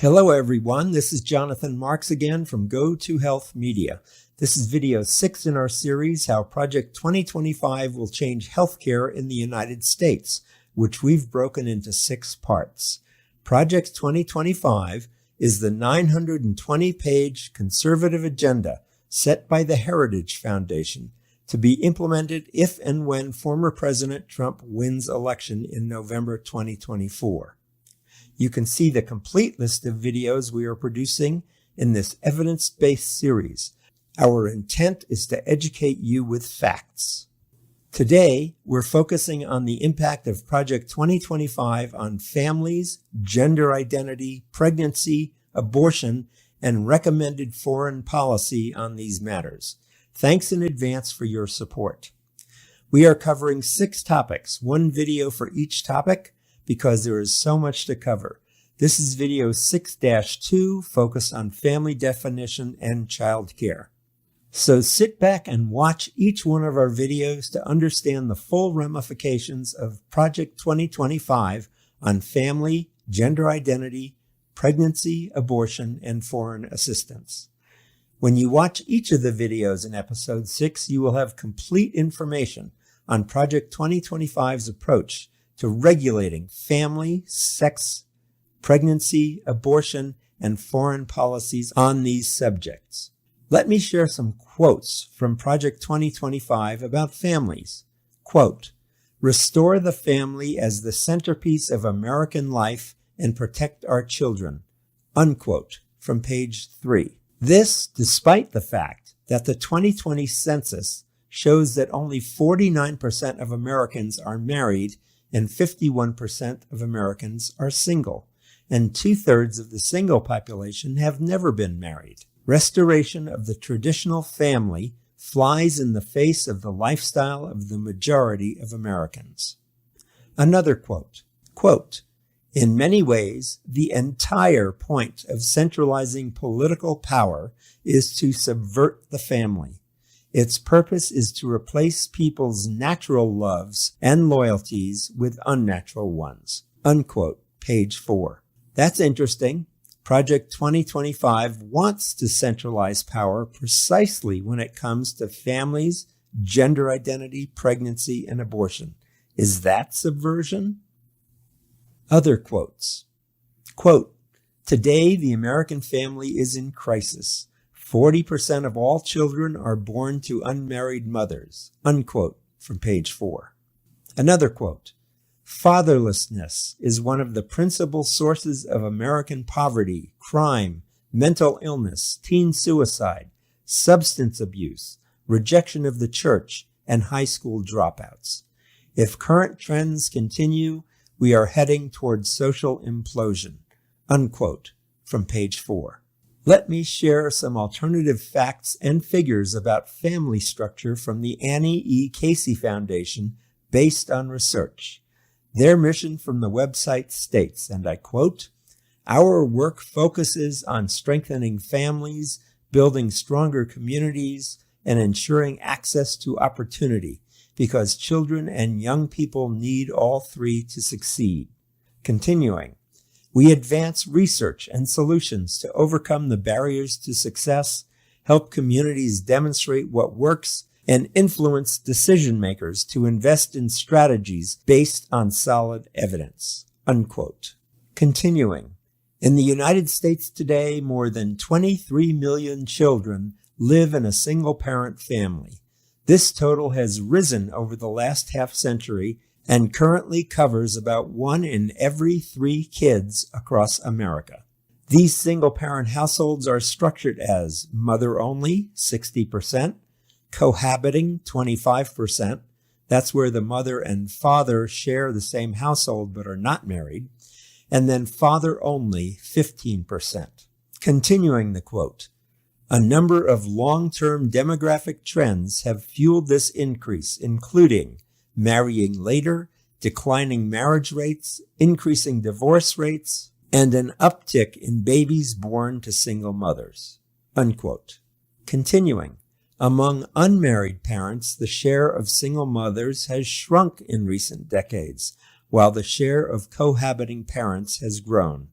Hello everyone, this is Jonathan Marks again from Go to Health Media. This is video 6 in our series, How Project 2025 Will Change Healthcare in the United States, which we've broken into 6 parts. Project 2025 is the 920-page conservative agenda set by the Heritage Foundation to be implemented if and when former President Trump wins election in November 2024. You can see the complete list of videos we are producing in this evidence-based series. Our intent is to educate you with facts. Today, we're focusing on the impact of Project 2025 on families, gender identity, pregnancy, abortion, and recommended foreign policy on these matters. Thanks in advance for your support. We are covering 6 topics, 1 video for each topic, because there is so much to cover. This is video 6-2, focused on family definition and childcare. So sit back and watch each one of our videos to understand the full ramifications of Project 2025 on family, gender identity, pregnancy, abortion, and foreign assistance. When you watch each of the videos in episode 6, you will have complete information on Project 2025's approach to regulating family, sex, pregnancy, abortion, and foreign policies on these subjects. Let me share some quotes from Project 2025 about families. Quote, "Restore the family as the centerpiece of American life and protect our children." Unquote, from page 3. This, despite the fact that the 2020 census shows that only 49% of Americans are married and 51% of Americans are single, and 2/3 of the single population have never been married. Restoration of the traditional family flies in the face of the lifestyle of the majority of Americans. Another quote, quote, "In many ways, the entire point of centralizing political power is to subvert the family. Its purpose is to replace people's natural loves and loyalties with unnatural ones." Unquote, page 4. That's interesting. Project 2025 wants to centralize power precisely when it comes to families, gender identity, pregnancy, and abortion. Is that subversion? Other quotes. Quote, "Today, the American family is in crisis. 40% of all children are born to unmarried mothers." Unquote, from page 4. Another quote, "Fatherlessness is one of the principal sources of American poverty, crime, mental illness, teen suicide, substance abuse, rejection of the church, and high school dropouts. If current trends continue, we are heading towards social implosion." Unquote, from page 4. Let me share some alternative facts and figures about family structure from the Annie E. Casey Foundation based on research. Their mission from the website states, and I quote, "Our work focuses on strengthening families, building stronger communities, and ensuring access to opportunity, because children and young people need all 3 to succeed." Continuing, "We advance research and solutions to overcome the barriers to success, help communities demonstrate what works, and influence decision makers to invest in strategies based on solid evidence." Unquote. Continuing, "In the United States today, more than 23 million children live in a single-parent family. This total has risen over the last half-century and currently covers about 1 in every 3 kids across America. These single-parent households are structured as mother-only, 60%, cohabiting, 25%, that's where the mother and father share the same household but are not married, and then father-only, 15%. Continuing the quote, "A number of long-term demographic trends have fueled this increase, including marrying later, declining marriage rates, increasing divorce rates, and an uptick in babies born to single mothers." Unquote. Continuing, "Among unmarried parents, the share of single mothers has shrunk in recent decades, while the share of cohabiting parents has grown."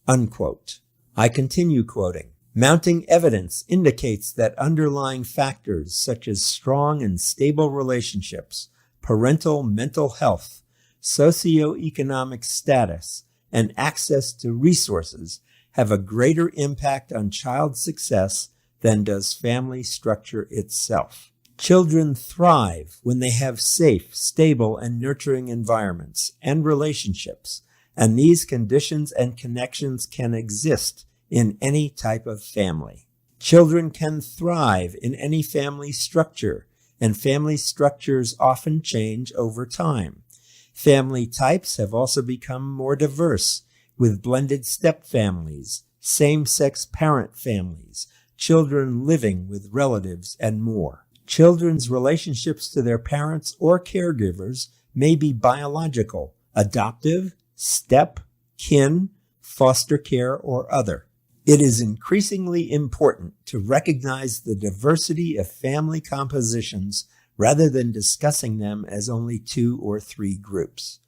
Unquote. I continue quoting. Mounting evidence indicates that underlying factors such as strong and stable relationships, parental mental health, socio-economic status, and access to resources have a greater impact on child success than does family structure itself. Children thrive when they have safe, stable, and nurturing environments and relationships, and these conditions and connections can exist in any type of family. Children can thrive in any family structure, and family structures often change over time. Family types have also become more diverse, with blended step-families, same-sex parent families, children living with relatives, and more. Children's relationships to their parents or caregivers may be biological, adoptive, step, kin, foster care, or other. It is increasingly important to recognize the diversity of family compositions rather than discussing them as only 2 or 3 groups."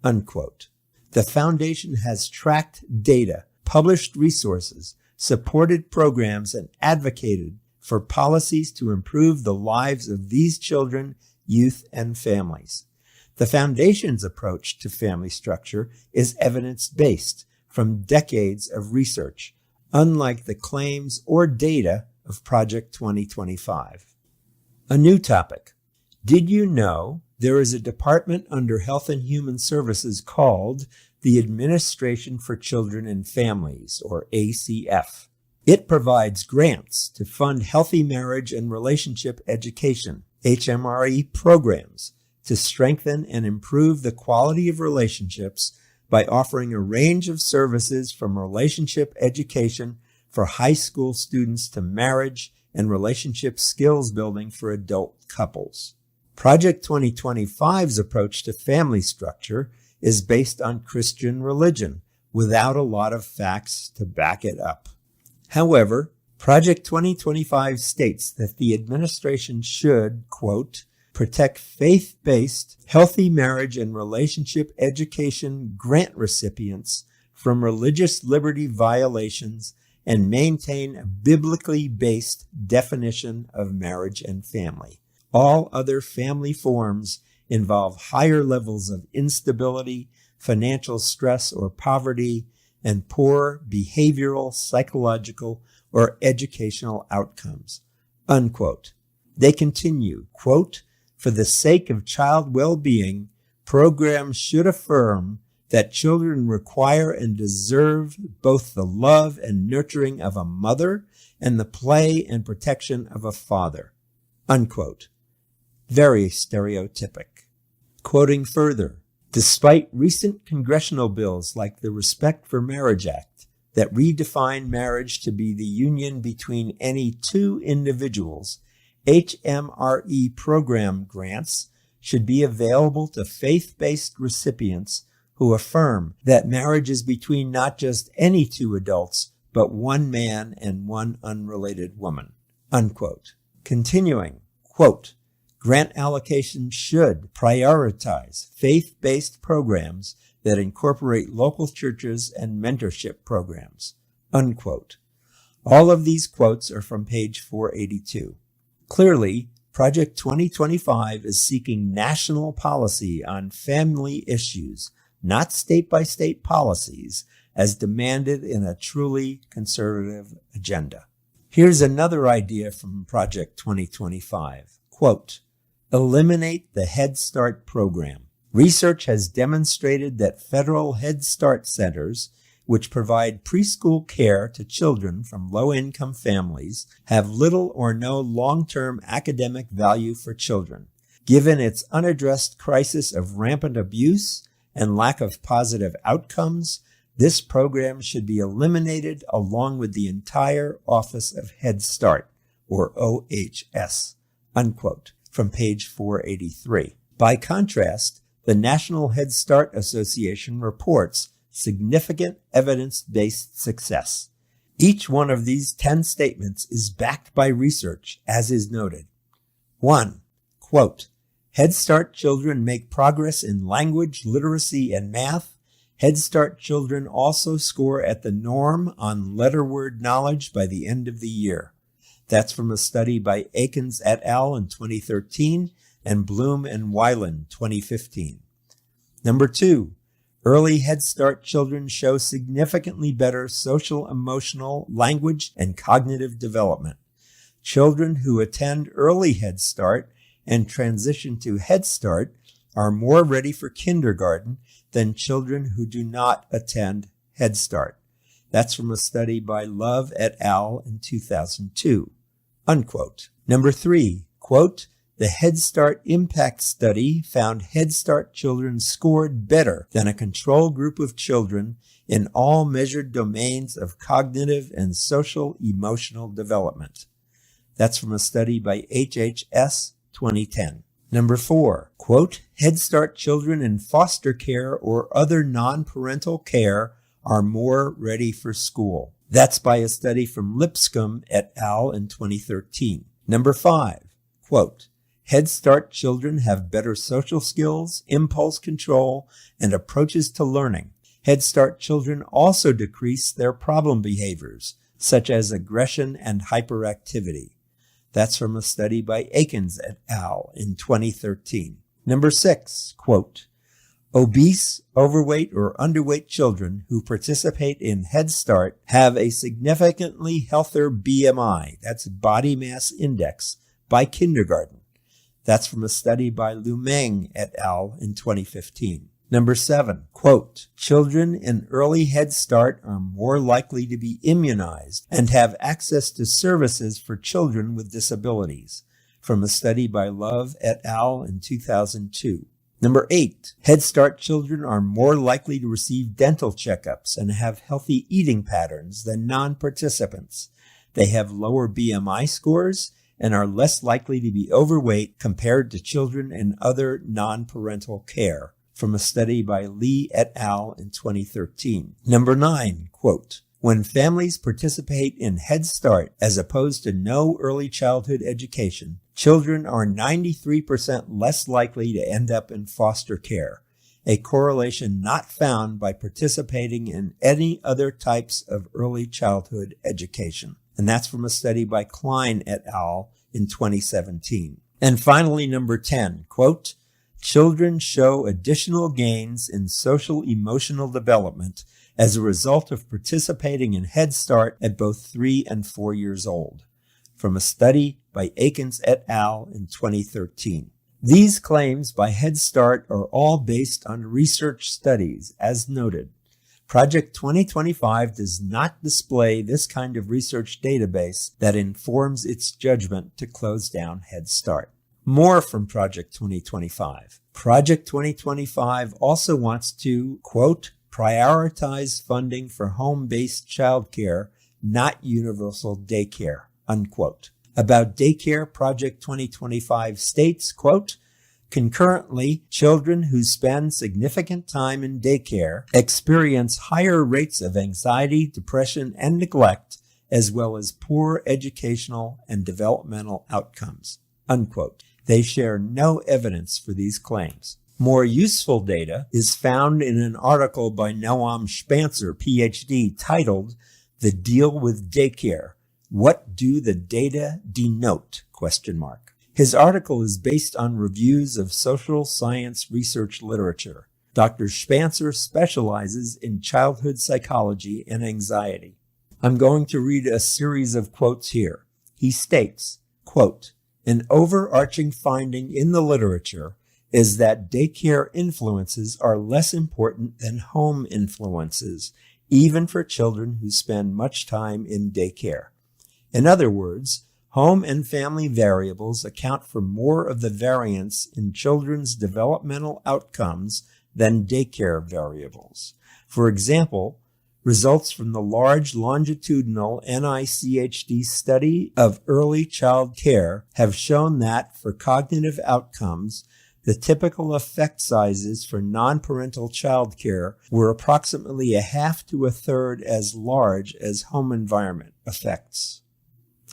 Unquote. The Foundation has tracked data, published resources, supported programs, and advocated for policies to improve the lives of these children, youth, and families. The Foundation's approach to family structure is evidence-based from decades of research, unlike the claims or data of Project 2025. A new topic. Did you know there is a department under Health and Human Services called the Administration for Children and Families, or ACF? It provides grants to fund healthy marriage and relationship education, HMRE programs, to strengthen and improve the quality of relationships by offering a range of services from relationship education for high school students to marriage and relationship skills building for adult couples. Project 2025's approach to family structure is based on Christian religion, without a lot of facts to back it up. However, Project 2025 states that the administration should, quote, protect faith-based, healthy marriage and relationship education grant recipients from religious liberty violations and maintain a biblically based definition of marriage and family. All other family forms involve higher levels of instability, financial stress or poverty, and poor behavioral, psychological, or educational outcomes. Unquote. They continue, quote, for the sake of child well-being, programs should affirm that children require and deserve both the love and nurturing of a mother and the play and protection of a father. Unquote. Very stereotypic. Quoting further, despite recent congressional bills like the Respect for Marriage Act that redefine marriage to be the union between any 2 individuals, HMRE program grants should be available to faith-based recipients who affirm that marriage is between not just any 2 adults, but 1 man and 1 unrelated woman. Unquote. Continuing, quote, grant allocation should prioritize faith-based programs that incorporate local churches and mentorship programs. Unquote. All of these quotes are from page 482. Clearly, Project 2025 is seeking national policy on family issues, not state-by-state policies, as demanded in a truly conservative agenda. Here's another idea from Project 2025. Quote, eliminate the Head Start program. Research has demonstrated that federal Head Start centers, which provide preschool care to children from low-income families, have little or no long-term academic value for children. Given its unaddressed crisis of rampant abuse and lack of positive outcomes, this program should be eliminated along with the entire Office of Head Start, or OHS. Unquote. From page 483. By contrast, the National Head Start Association reports significant evidence-based success. Each one of these 10 statements is backed by research, as is noted. 1. Quote, Head Start children make progress in language, literacy, and math. Head Start children also score at the norm on letter word knowledge by the end of the year. That's from a study by Akins et al. In 2013 and Bloom and Weiland 2015. Number 2, early Head Start children show significantly better social, emotional, language, and cognitive development. Children who attend early Head Start and transition to Head Start are more ready for kindergarten than children who do not attend Head Start. That's from a study by Love et al. In 2002, unquote. Number 3, quote, the Head Start Impact Study found Head Start children scored better than a control group of children in all measured domains of cognitive and social emotional development. That's from a study by HHS 2010. Number 4, quote, Head Start children in foster care or other non-parental care are more ready for school. That's by a study from Lipscomb et al. In 2013. Number 5, quote, Head Start children have better social skills, impulse control, and approaches to learning. Head Start children also decrease their problem behaviors, such as aggression and hyperactivity. That's from a study by Akins et al. In 2013. Number 6, quote, obese, overweight, or underweight children who participate in Head Start have a significantly healthier BMI, that's body mass index, by kindergarten. That's from a study by Lumeng et al. In 2015. Number 7, quote, children in early Head Start are more likely to be immunized and have access to services for children with disabilities, from a study by Love et al. In 2002. Number 8, Head Start children are more likely to receive dental checkups and have healthy eating patterns than non-participants. They have lower BMI scores and are less likely to be overweight compared to children in other non-parental care, from a study by Lee et al. In 2013. Number 9, quote, when families participate in Head Start as opposed to no early childhood education, children are 93% less likely to end up in foster care, a correlation not found by participating in any other types of early childhood education. And that's from a study by Klein et al. In 2017. And finally, number 10, quote, children show additional gains in social emotional development as a result of participating in Head Start at both 3 and 4 years old, from a study by Akins et al. In 2013. These claims by Head Start are all based on research studies, as noted. Project 2025 does not display this kind of research database that informs its judgment to close down Head Start. More from Project 2025. Project 2025 also wants to, quote, prioritize funding for home-based childcare, not universal daycare, unquote. About daycare, Project 2025 states, quote, concurrently, children who spend significant time in daycare experience higher rates of anxiety, depression, and neglect, as well as poor educational and developmental outcomes, unquote. They share no evidence for these claims. More useful data is found in an article by Noam Spancer, PhD, titled The Deal with Daycare. What do the data denote? ? His article is based on reviews of social science research literature. Dr. Spancer specializes in childhood psychology and anxiety. I'm going to read a series of quotes here. He states, quote, an overarching finding in the literature is that daycare influences are less important than home influences, even for children who spend much time in daycare. In other words, home and family variables account for more of the variance in children's developmental outcomes than daycare variables. For example, results from the large longitudinal NICHD study of early child care have shown that for cognitive outcomes, the typical effect sizes for non-parental child care were approximately a half to a third as large as home environment effects.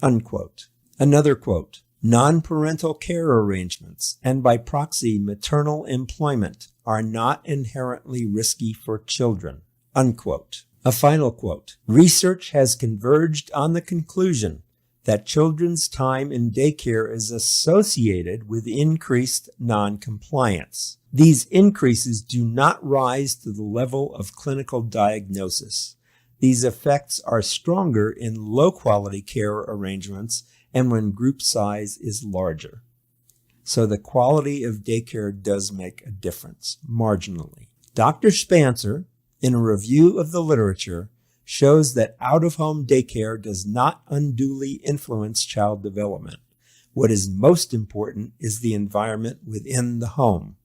Unquote. Another quote, Non-parental care arrangements and by proxy maternal employment are not inherently risky for children." Unquote. A final quote. "Research has converged on the conclusion that children's time in daycare is associated with increased non-compliance. These increases do not rise to the level of clinical diagnosis. These effects are stronger in low-quality care arrangements and when group size is larger." So the quality of daycare does make a difference, marginally. Dr. Spancer, in a review of the literature, shows that out-of-home daycare does not unduly influence child development. What is most important is the environment within the home.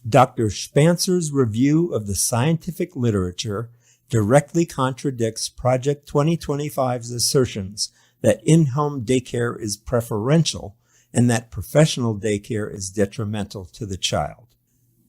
Dr. Spancer's review of the scientific literature directly contradicts Project 2025's assertions that in-home daycare is preferential and that professional daycare is detrimental to the child.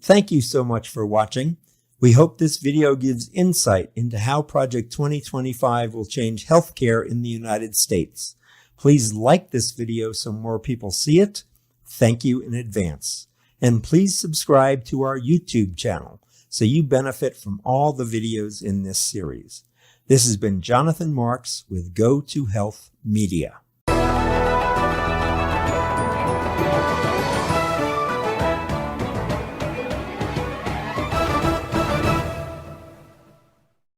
Thank you so much for watching. We hope this video gives insight into how Project 2025 will change healthcare in the United States. Please like this video so more people see it. Thank you in advance. And please subscribe to our YouTube channel so you benefit from all the videos in this series. This has been Jonathan Marks with Go to Health Media.